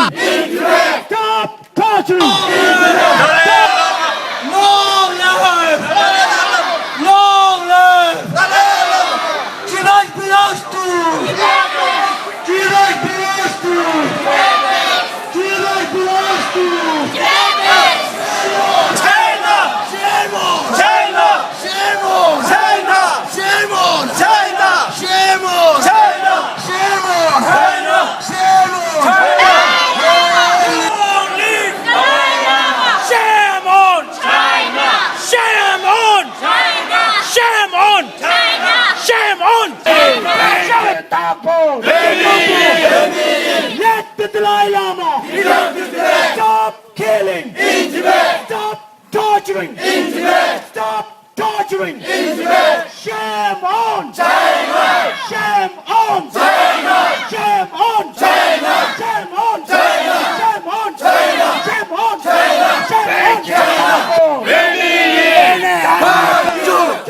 Stop torturing! Long live! Long live! Tonight belongs to! Tonight belongs to! Tonight belongs to! China! Shame on! China! Shame on! China! Shame on! China! Shame on! China! Shame on! China! Shame on! China! Long live! Shame on! China! Shame on! China! Shame on! China! Shame on! Let the Dalai Lama stop killing in Tibet. Stop torturing in Tibet. Stop torturing in Tibet. Shame on China. Shame on China. Shame on China. Shame on China. Shame on China. Shame on China. Shame on China.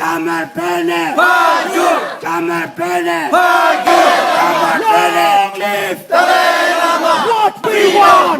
Kamarpene. Kamarpene. Long live Dalai Lama. What we want.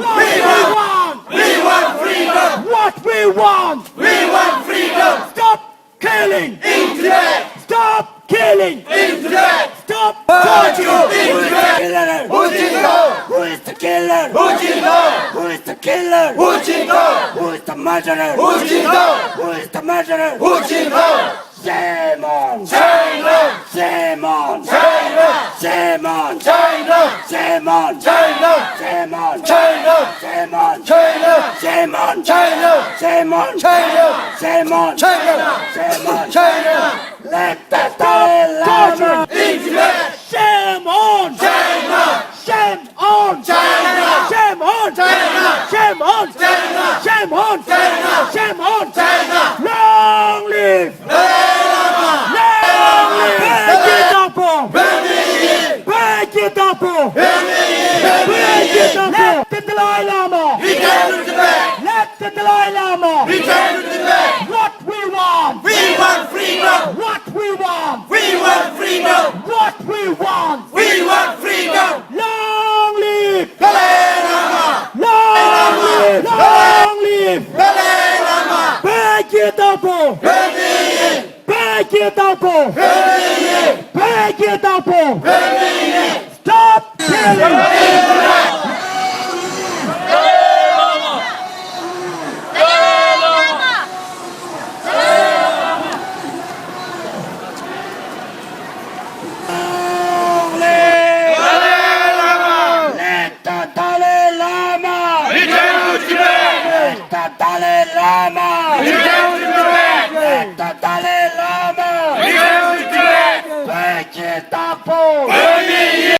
We want freedom! What we want. We want freedom! Stop killing. In Tibet! Stop killing. In Tibet! Stop torturing. In Tibet! Hu Jintao! Who is the killer? Hu Jintao! Who is the killer? Hu Jintao! Who is the murderer? Hu Jintao! Who is the murderer? Hu Jintao! Shame on. China! Shame on. China! Shame on. China! Shame on. China! Shame on. China! Shame on. China! Shame on. China! Shame on. China! Shame on. China! Shame on. China! Let the Dalai Lama. In Tibet! Shame on. China! Shame on. China! Shame on. China! Shame on. China! Shame on. China! Shame on. China! Long live. Dalai Lama! Long live. Break it up. Benedict! Break it up. Benedict! Break it up. Let the Dalai Lama. Return to Tibet! Let the Dalai Lama. Return to Tibet! What we want. We want freedom! What we want. We want freedom! What we want. We want freedom! Long live. Dalai Lama! Long live. Long live. Dalai Lama! Break it up. Benedict! Break it up. Benedict! Break it up. Benedict! Stop killing. Long live. Let the Dalai Lama. Return to Tibet! Let the Dalai Lama. Return to Tibet! Let the Dalai Lama. Return to Tibet! Break it